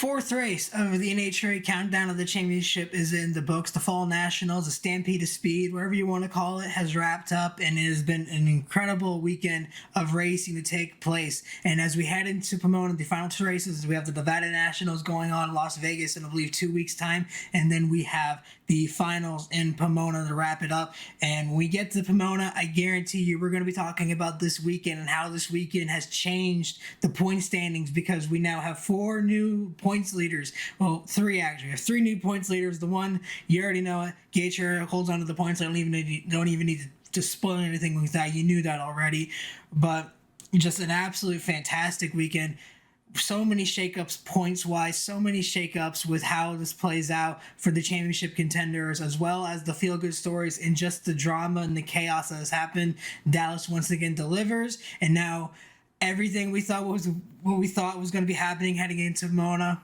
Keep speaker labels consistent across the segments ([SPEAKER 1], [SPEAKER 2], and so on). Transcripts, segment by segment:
[SPEAKER 1] Fourth race of the NHRA countdown of the championship is in the books. The Fall Nationals, the Stampede of Speed, whatever you want to call it, has wrapped up, and it has been an incredible weekend of racing to take place. And as we head into Pomona, the final two races, we have the Nevada Nationals going on in Las Vegas in, I believe, 2 weeks' time, and then we have the finals in Pomona to wrap it up. And when we get to Pomona, I guarantee you we're going to be talking about this weekend and how this weekend has changed the point standings, because we now have 4 new points leaders. Well, 3 actually. We have 3 new points leaders. The one, you already know it, NHRA holds on to the points. I don't even need to spoil anything with that. You knew that already. But just an absolute fantastic weekend. So many shakeups points-wise, so many shakeups with how this plays out for the championship contenders, as well as the feel-good stories and just the drama and the chaos that has happened. Dallas once again delivers, and now everything we thought was going to be happening heading into Pomona,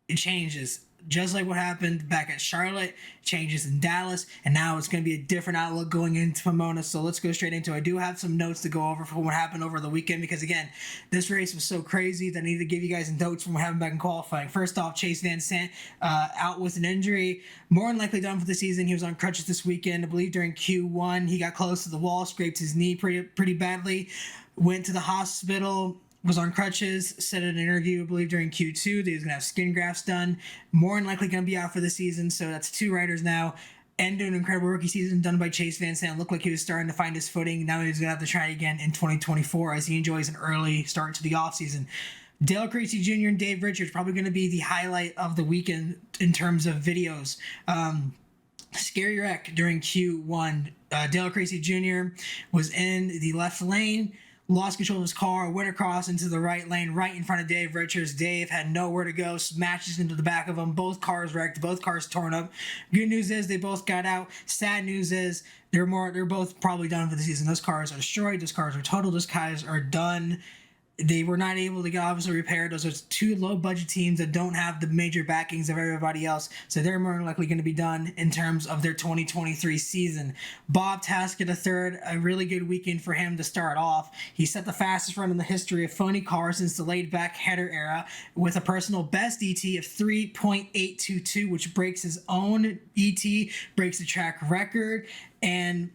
[SPEAKER 1] it changes. Just like what happened back at Charlotte, changes in Dallas, and now it's going to be a different outlook going into Pomona. So let's go straight into it. I do have some notes to go over from what happened over the weekend, because, again, this race was so crazy that I need to give you guys notes from what happened back in qualifying. First off, Chase Van Sant out with an injury, more than likely done for the season. He was on crutches this weekend. I believe during Q1, he got close to the wall, scraped his knee pretty badly, went to the hospital, was on crutches, said in an interview, I believe, during Q2 that he was going to have skin grafts done. More than likely going to be out for the season, so that's 2 riders now. End of an incredible rookie season done by Chase Van Sant. Looked like he was starting to find his footing. Now he's going to have to try it again in 2024 as he enjoys an early start to the offseason. Dale Creasy Jr. and Dave Richards probably going to be the highlight of the weekend in terms of videos. Scary wreck during Q1. Dale Creasy Jr. was in the left lane, lost control of his car, went across into the right lane right in front of Dave Richards. Dave had nowhere to go, smashes into the back of him. Both cars wrecked, both cars torn up. Good news is they both got out. Sad news is they're both probably done for the season. Those cars are destroyed. Those cars are total. Those cars are done. They were not able to get obviously repaired. Those are 2 low-budget teams that don't have the major backings of everybody else, so they're more likely going to be done in terms of their 2023 season. Bob Taskett III, a really good weekend for him to start off. He set the fastest run in the history of funny cars since the laid-back header era, with a personal best ET of 3.822, which breaks his own ET, breaks the track record, and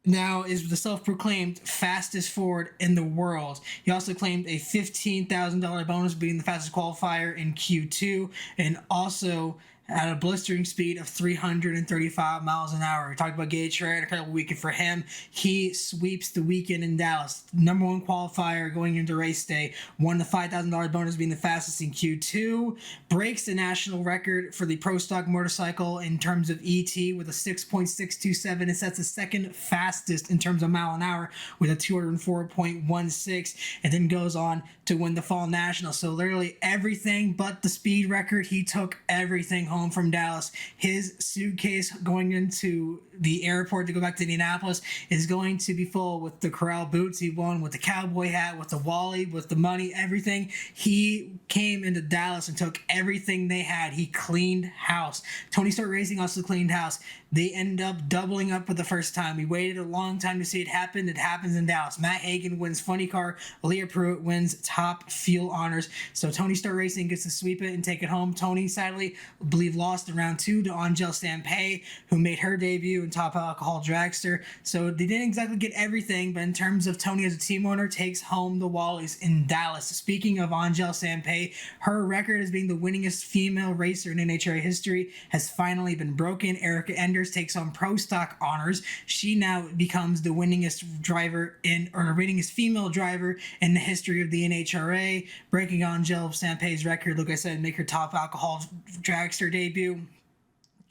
[SPEAKER 1] now is the self-proclaimed fastest Ford in the world. He also claimed a $15,000 bonus, being the fastest qualifier in Q2, and also at a blistering speed of 335 miles an hour. We talked about NHRA, an incredible weekend for him. He sweeps the weekend in Dallas. Number 1 qualifier going into race day. Won the $5,000 bonus, being the fastest in Q2. Breaks the national record for the Pro Stock motorcycle in terms of ET with a 6.627. And sets the second fastest in terms of mile an hour with a 204.16. And then goes on to win the Fall National. So literally everything but the speed record. He took everything home from Dallas. His suitcase going into the airport to go back to Indianapolis is going to be full with the Corral boots he won, with the cowboy hat, with the Wally, with the money, everything. He came into Dallas and took everything they had. He cleaned house. Tony Stewart Racing also cleaned house. They ended up doubling up for the first time. We waited a long time to see it happen. It happens in Dallas. Matt Hagan wins funny car. Leah Pruitt wins top fuel honors. So Tony Stewart Racing gets to sweep it and take it home. Tony, sadly, I believe lost in round 2 to Angel Stampede, who made her debut in Top Alcohol Dragster. So they didn't exactly get everything, but in terms of Tony as a team owner, takes home the Wallies in Dallas. Speaking of Angel Stampede, her record as being the winningest female racer in NHRA history has finally been broken. Erica Enders takes home Pro Stock honors. She now becomes the winningest driver the winningest female driver in the history of the NHRA, breaking Angel Stampede's record. Like I said, make her Top Alcohol Dragster debut.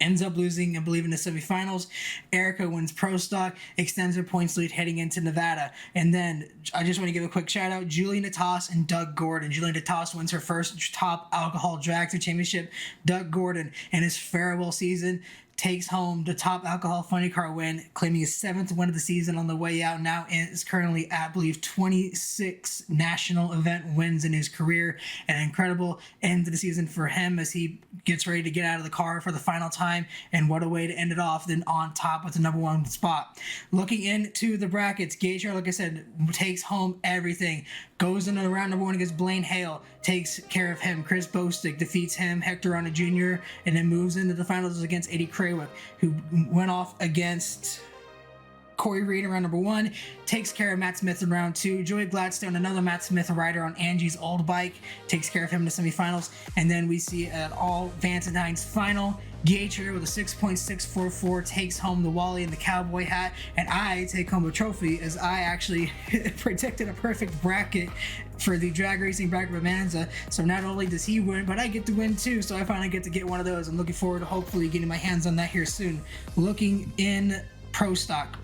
[SPEAKER 1] Ends up losing, I believe, in the semifinals. Erica wins Pro Stock, extends her points lead heading into Nevada. And then I just want to give a quick shout out, Julie Natas and Doug Gordon. Julie Natas wins her first Top Alcohol Dragster Championship. Doug Gordon, in his farewell season, takes home the top alcohol funny car win, claiming his 7th win of the season on the way out. Now is currently at, I believe, 26 national event wins in his career. An incredible end to the season for him as he gets ready to get out of the car for the final time. And what a way to end it off than on top with the number 1 spot. Looking into the brackets, Gage, like I said, takes home everything. Goes into round number 1 against Blaine Hale, takes care of him. Chris Bostick defeats him, Hector Arna Jr., and then moves into the finals against Eddie Krawick, who went off against Corey Reed in round number 1, takes care of Matt Smith in round 2. Joey Gladstone, another Matt Smith rider on Angie's old bike, takes care of him in the semifinals. And then we see an all Vance and Hines final. Gator with a 6.644 takes home the Wally and the cowboy hat, and I take home a trophy as I actually predicted a perfect bracket for the drag racing bracket bonanza. So not only does he win, but I get to win too. So I finally get to get one of those. I'm looking forward to hopefully getting my hands on that here soon. Looking in pro stock,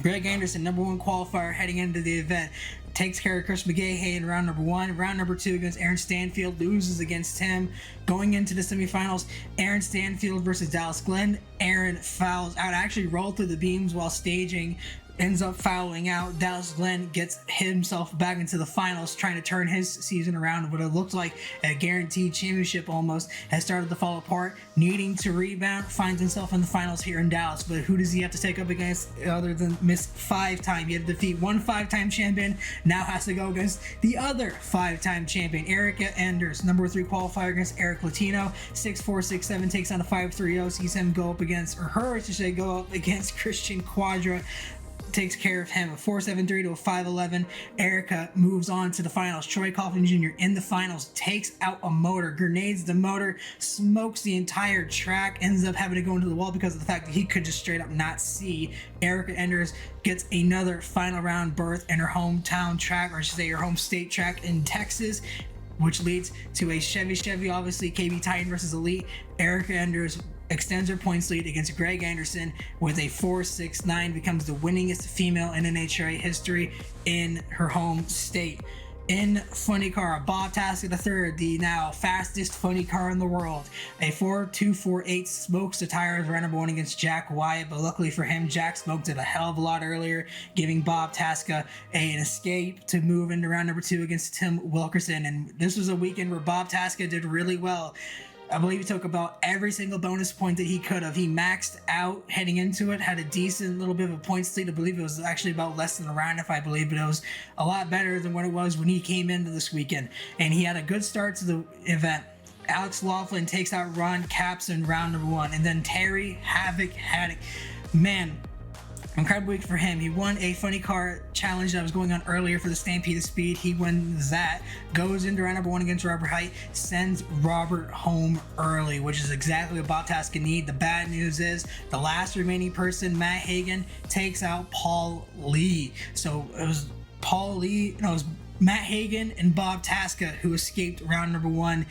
[SPEAKER 1] Greg Anderson, number 1 qualifier heading into the event, takes care of Chris McGahey in round number 1. Round number 2 against Aaron Stanfield, loses against him. Going into the semifinals, Aaron Stanfield versus Dallas Glenn. Aaron fouls out, actually rolled through the beams while staging, ends up fouling out. Dallas Glenn gets himself back into the finals, trying to turn his season around. What it looked like a guaranteed championship almost has started to fall apart. Needing to rebound, finds himself in the finals here in Dallas. But who does he have to take up against other than Miss 5-time? He had to defeat one 5-time champion, now has to go against the other 5-time champion, Erica Enders, number 3 qualifier against Eric Latino. 6'4", 6'7", takes on a 5'3", sees him go up against, or her, I should say, go up against Christian Quadra. Takes care of him, a 4.73 to a 5.11. Erica moves on to the finals. Troy Coughlin Jr. in the finals takes out a motor, grenades the motor, smokes the entire track, ends up having to go into the wall because of the fact that he could just straight up not see. Erica Enders gets another final round berth in her hometown track, or I should say her home state track in Texas, which leads to a Chevy, obviously, KB Titan versus Elite. Erica Enders extends her points lead against Greg Anderson with a 4.69, becomes the winningest female in NHRA history in her home state. In funny car, Bob Taskett III, the now fastest funny car in the world, a 4.248, smokes the tires round number 1 against Jack Wyatt, but luckily for him, Jack smoked it a hell of a lot earlier, giving Bob Taskett an escape to move into round number 2 against Tim Wilkerson. And this was a weekend where Bob Taskett did really well. I believe he took about every single bonus point that he could have. He maxed out heading into it, had a decent little bit of a points lead. I believe it was actually about less than a round, if I believe, but it was a lot better than what it was when he came into this weekend. And he had a good start to the event. Alex Laughlin takes out Ron Capps in round number 1, and then Terry Havoc Haddock. Man, incredible week for him. He won a funny car challenge that was going on earlier for the Stampede of Speed. He wins that, goes into round number 1 against Robert Height, sends Robert home early, which is exactly what Bob Taskett need. The bad news is the last remaining person, Matt Hagan, takes out Paul Lee. So it was Paul Lee, no, it was Matt Hagan and Bob Taskett who escaped round number 1.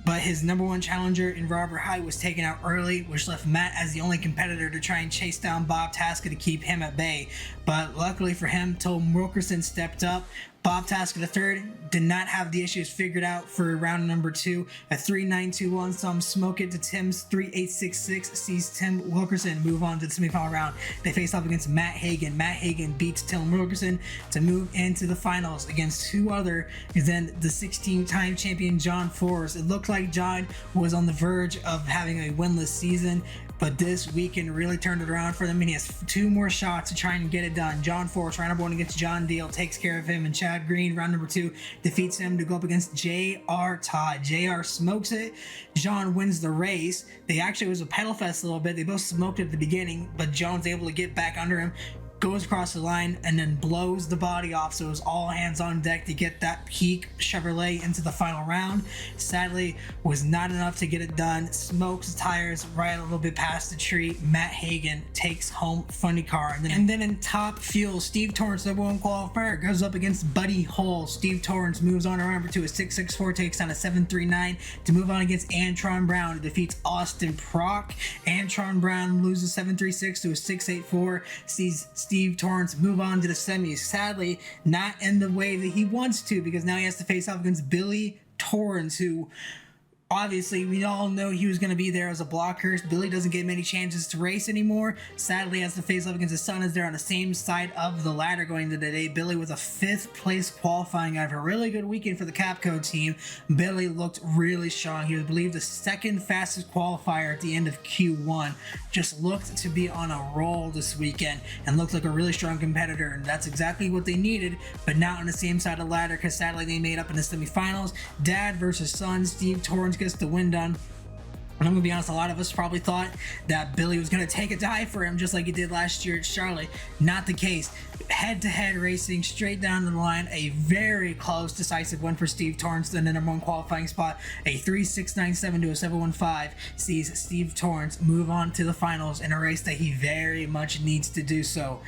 [SPEAKER 1] But his number 1 challenger in Robert Height was taken out early, which left Matt as the only competitor to try and chase down Bob Taskett to keep him at bay. But luckily for him, Tom Wilkerson stepped up. Bob Taskett III did not have the issues figured out for round number 2. A 3.921, saw him smoke it to Tim's 3.866, sees Tim Wilkerson move on to the semifinal round. They face off against Matt Hagan. Matt Hagan beats Tim Wilkerson to move into the finals against who other than the 16-time champion John Forrest. It looked like John was on the verge of having a winless season, but this weekend really turned it around for them, and he has 2 more shots to try and get it done. John Forrest, round number 1 against John Deal, takes care of him, and Chad Green, round number 2, defeats him to go up against J.R. Todd. J.R. smokes it. John wins the race. It was a pedal fest a little bit. They both smoked at the beginning, but John's able to get back under him, goes across the line, and then blows the body off. So it was all hands on deck to get that peak Chevrolet into the final round. Sadly, was not enough to get it done. Smokes the tires right a little bit past the tree. Matt Hagan takes home funny car. And then in top fuel, Steve Torrance, number 1 qualifier, goes up against Buddy Hull. Steve Torrance moves on to round number 2. A 6.64 takes on a 7.39 to move on against Antron Brown, who defeats Austin Prock. Antron Brown loses 7.36 to a 6.84, sees Steve Torrance move on to the semis. Sadly, not in the way that he wants to, because now he has to face off against Billy Torrance, who Obviously, we all know he was going to be there as a blocker. Billy doesn't get many chances to race anymore. Sadly, has to face up against his son as they're on the same side of the ladder going into the day. Billy with a 5th place qualifying out of a really good weekend for the Capco team. Billy looked really strong. He was believed the 2nd fastest qualifier at the end of Q1. Just looked to be on a roll this weekend and looked like a really strong competitor, and that's exactly what they needed, but not on the same side of the ladder because sadly they made up in the semifinals. Dad versus son. Steve Torrance gets the win done. And I'm going to be honest, a lot of us probably thought that Billy was going to take a dive for him just like he did last year at Charlotte. Not the case. Head-to-head racing, straight down the line, a very close, decisive win for Steve Torrance in the number 1 qualifying spot. A 3.697 to a 7.15 sees Steve Torrance move on to the finals in a race that he very much needs to do so.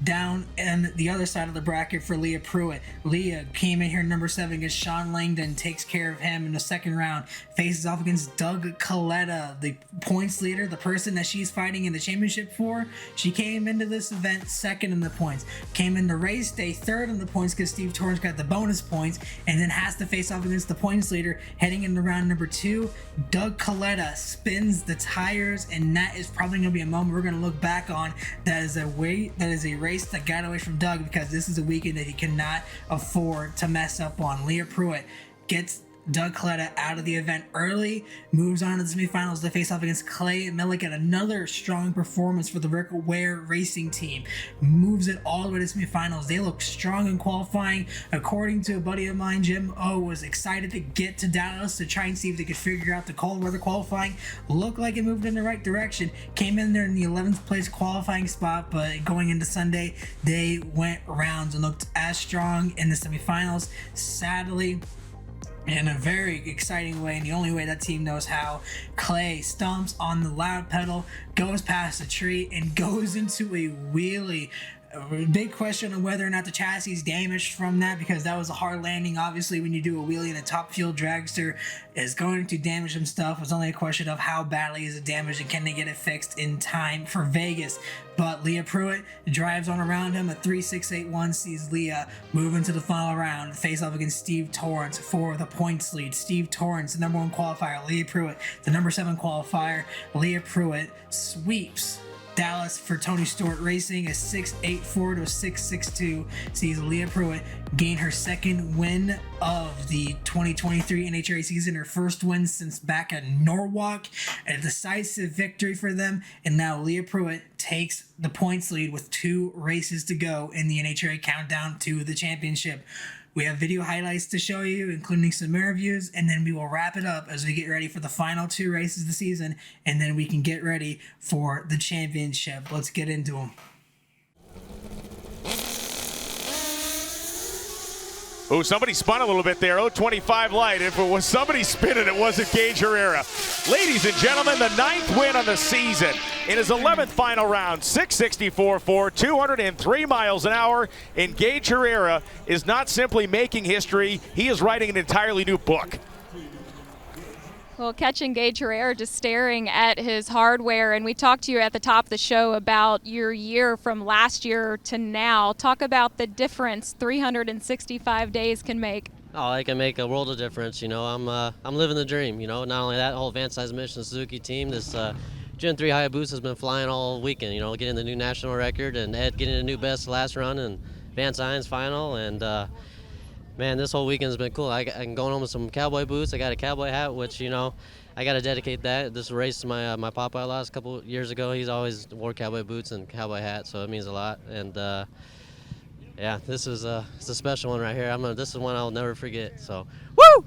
[SPEAKER 1] Down in the other side of the bracket for Leah Pruitt. Leah came in here number 7 against Sean Langdon, takes care of him in the 2nd round, faces off against Doug Coletta, the points leader, the person that she's fighting in the championship for. She came into this event 2nd in the points, came in the race day 3rd in the points because Steve Torrance got the bonus points, and then has to face off against the points leader heading into round number 2. Doug Coletta spins the tires, and that is probably going to be a moment we're going to look back on. That is a race that got away from Doug because this is a weekend that he cannot afford to mess up on. Leah Pruitt gets Doug Coletta out of the event early, moves on to the semifinals to face off against Clay Milligan. Another strong performance for the Rick Ware racing team. Moves it all the way to semifinals. They look strong in qualifying. According to a buddy of mine, Jim O was excited to get to Dallas to try and see if they could figure out the cold weather qualifying. Looked like it moved in the right direction. Came in there in the 11th place qualifying spot, but going into Sunday, they went rounds and looked as strong in the semifinals. Sadly, in a very exciting way, and the only way that team knows how, Clay stomps on the loud pedal, goes past a tree, and goes into a wheelie. A big question on whether or not the chassis is damaged from that, because that was a hard landing. Obviously, when you do a wheelie in a top fuel dragster, is going to damage some stuff. It's only a question of how badly is it damaged and can they get it fixed in time for Vegas. But Leah Pruitt drives on around him. A 3.681 sees Leah move into the final round, face off against Steve Torrance for the points lead. Steve Torrance, the number 1 qualifier. Leah Pruitt, the number 7 qualifier. Leah Pruitt sweeps Dallas for Tony Stewart Racing. A 6.84 to a 6.62 sees Leah Pruitt gain her 2nd win of the 2023 NHRA season, her 1st win since back at Norwalk. A decisive victory for them, and now Leah Pruitt takes the points lead with 2 races to go in the NHRA countdown to the championship. We have video highlights to show you, including some interviews, and then we will wrap it up as we get ready for the final 2 races of the season, and then we can get ready for the championship. Let's get into them.
[SPEAKER 2] Oh, somebody spun a little bit there. 025 light. If it was somebody spinning, it wasn't Gage Herrera. Ladies and gentlemen, the 9th win on the season in his 11th final round. 664.4, 203 miles an hour. And Gage Herrera is not simply making history. He is writing an entirely new book.
[SPEAKER 3] Well, catching Gage Herrera just staring at his hardware, and we talked to you at the top of the show about your year from last year to now. Talk about the difference 365 days can make.
[SPEAKER 4] Oh, it can make a world of difference. You know, I'm living the dream. You know, not only that, whole Advanced Size Mission Suzuki team, this Gen 3 Hayabusa has been flying all weekend. You know, getting the new national record, and Ed getting a new best last run, and Vance Hines final, and man, this whole weekend's been cool. I'm going home with some cowboy boots. I got a cowboy hat, which, you know, I got to dedicate that. This race to my papa I lost a couple years ago. He's always wore cowboy boots and cowboy hat, so it means a lot. And yeah, this is it's a special one right here. This is one I'll never forget. So, woo!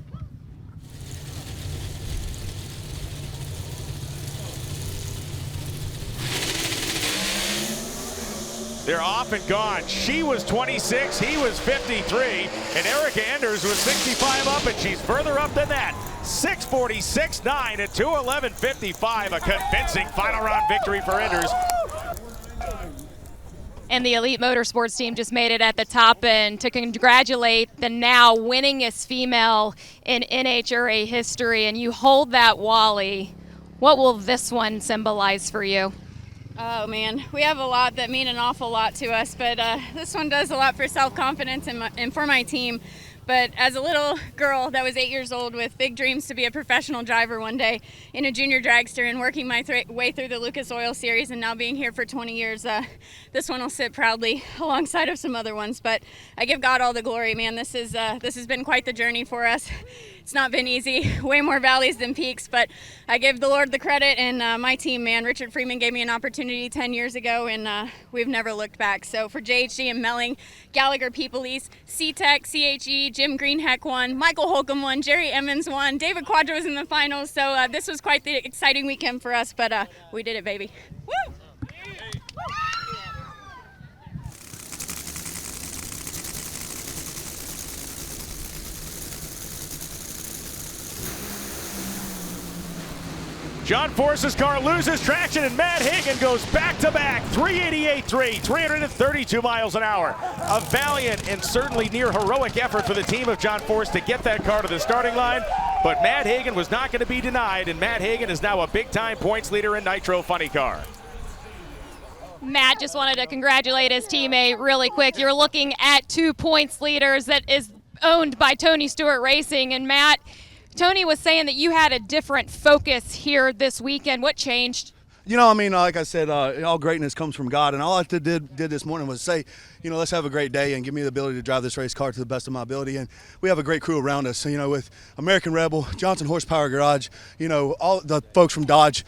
[SPEAKER 2] They're off and gone. She was 26, he was 53, and Erica Enders was 65 up, and she's further up than that. 6:46.9 at 2:11.55, a convincing final round victory for Enders.
[SPEAKER 3] And the Elite Motorsports team just made it at the top, and to congratulate the now winningest female in NHRA history. And you hold that, Wally. What will this one symbolize for you?
[SPEAKER 5] Oh man, we have a lot that mean an awful lot to us, but this one does a lot for self-confidence and for my team. But as a little girl that was 8 years old with big dreams to be a professional driver one day in a junior dragster and working my way through the Lucas Oil Series and now being here for 20 years, this one will sit proudly alongside of some other ones. But I give God all the glory, man. This has been quite the journey for us. It's not been easy, way more valleys than peaks, but I give the Lord the credit and my team, man. Richard Freeman gave me an opportunity 10 years ago, and we've never looked back. So for JHG and Melling, Gallagher People East, C-Tech, CHE, Jim Greenheck won, Michael Holcomb won, Jerry Emmons won, David Quadro was in the finals. So this was quite the exciting weekend for us, but we did it, baby. Woo!
[SPEAKER 2] John Force's car loses traction, and Matt Hagan goes back-to-back, 388.3, 332 miles an hour. A valiant and certainly near heroic effort for the team of John Force to get that car to the starting line, but Matt Hagan was not going to be denied, and Matt Hagan is now a big-time points leader in Nitro Funny Car.
[SPEAKER 3] Matt just wanted to congratulate his teammate really quick. You're looking at 2 points leaders that is owned by Tony Stewart Racing, and Matt, Tony was saying that you had a different focus here this weekend. What changed?
[SPEAKER 6] You know, I mean, like I said, all greatness comes from God, and all I did this morning was say, you know, let's have a great day and give me the ability to drive this race car to the best of my ability. And we have a great crew around us, you know, with American Rebel, Johnson Horsepower Garage, you know, all the folks from Dodge,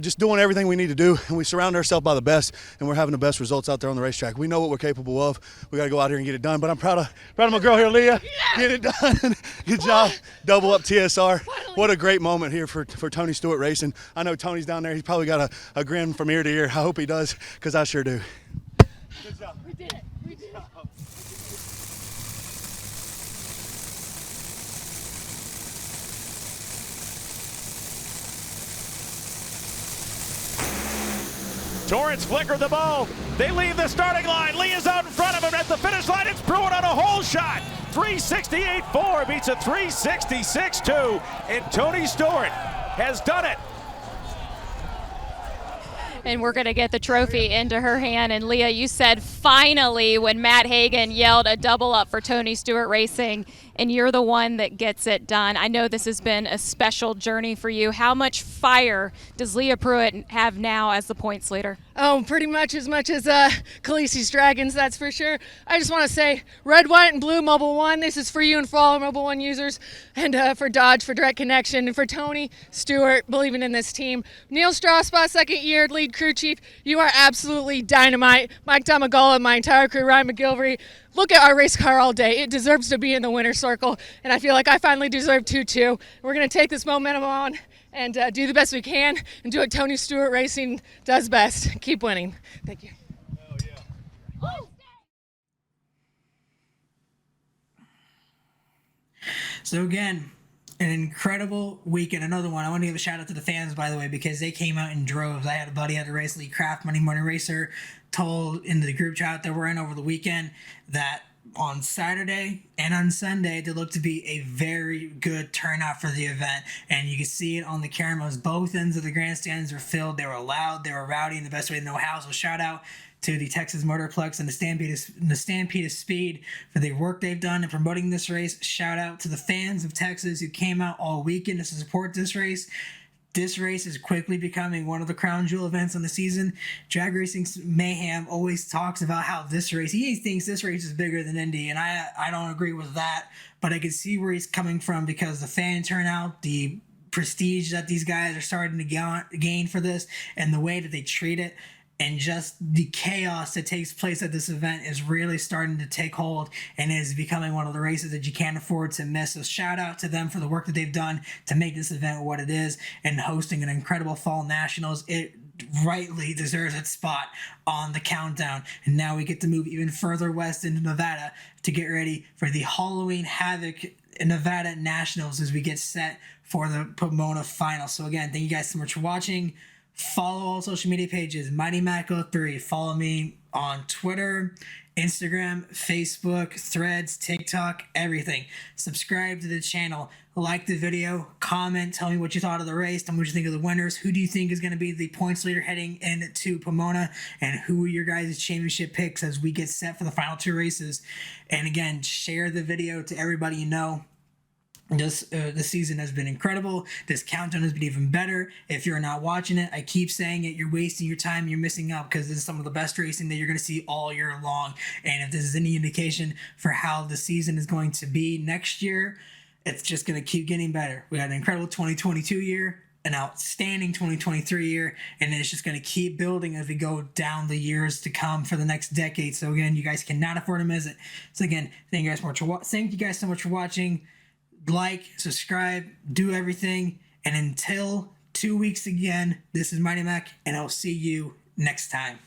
[SPEAKER 6] just doing everything we need to do, and we surround ourselves by the best, and we're having the best results out there on the racetrack. We know what we're capable of. We got to go out here and get it done. But I'm proud of my girl here, Leah. Get it done. Good job. Double up TSR. What a great moment here for Tony Stewart Racing. I know Tony's down there. He's probably got a grin from ear to ear. I hope he does, because I sure do. Good job.
[SPEAKER 3] We did it. We did it.
[SPEAKER 2] Torrance flickered the ball. They leave the starting line. Lee is out in front of him at the finish line. It's Bruin on a hole shot. 368.4 beats a 366.2, and Tony Stewart has done it.
[SPEAKER 3] And we're going to get the trophy into her hand. And Leah, you said finally when Matt Hagan yelled a double up for Tony Stewart Racing, and you're the one that gets it done. I know this has been a special journey for you. How much fire does Leah Pruitt have now as the points leader?
[SPEAKER 7] Oh, pretty much as Khaleesi's Dragons, that's for sure. I just want to say, red, white, and blue, Mobile One, this is for you and for all our Mobile One users, and for Dodge, for Direct Connection, and for Tony Stewart, believing in this team. Neil Strasbaugh, second year lead crew chief, you are absolutely dynamite. Mike Domagala, my entire crew, Ryan McGilvery, look at our race car all day. It deserves to be in the winner's circle, and I feel like I finally deserve to too. We're going to take this momentum on and do the best we can and do what Tony Stewart Racing does best. Keep winning. Thank you.
[SPEAKER 6] Hell yeah.
[SPEAKER 1] So again, an incredible weekend. Another one. I want to give a shout out to the fans, by the way, because they came out in droves. I had a buddy at a race, Lee Kraft, Money Morning Racer, told in the group chat that we're in over the weekend that on Saturday and on Sunday there looked to be a very good turnout for the event, and you can see it on the cameras. Both ends of the grandstands were filled. They were loud, they were rowdy in the best way to know how. So shout out to the Texas Motorplex and the Stampede of Speed for the work they've done in promoting this race. Shout out to the fans of Texas who came out all weekend to support this race. This race is quickly becoming one of the crown jewel events on the season. Drag Racing Mayhem always talks about how this race, he thinks this race is bigger than Indy, and I don't agree with that, but I can see where he's coming from because the fan turnout, the prestige that these guys are starting to gain for this, and the way that they treat it, and just the chaos that takes place at this event is really starting to take hold and is becoming one of the races that you can't afford to miss. So shout out to them for the work that they've done to make this event what it is and hosting an incredible Fall Nationals. It rightly deserves its spot on the countdown. And now we get to move even further west into Nevada to get ready for the Halloween Havoc Nevada Nationals as we get set for the Pomona Final. So again, thank you guys so much for watching. Follow all social media pages, Mighty Mac 03. Follow me on Twitter, Instagram, Facebook, Threads, TikTok, everything. Subscribe to the channel, like the video, comment, tell me what you thought of the race, tell me what you think of the winners, who do you think is going to be the points leader heading into Pomona, and who are your guys' championship picks as we get set for the final 2 races. And again, share the video to everybody you know. This season has been incredible. This countdown has been even better. If you're not watching it, I keep saying it, you're wasting your time, you're missing out, because this is some of the best racing that you're going to see all year long. And if this is any indication for how the season is going to be next year, it's just going to keep getting better. We had an incredible 2022 year, an outstanding 2023 year, and it's just going to keep building as we go down the years to come for the next decade. So again, you guys cannot afford to miss it. So again, thank you guys so much for watching. Like, subscribe, do everything, and until 2 weeks again, this is Mighty Mac, and I'll see you next time.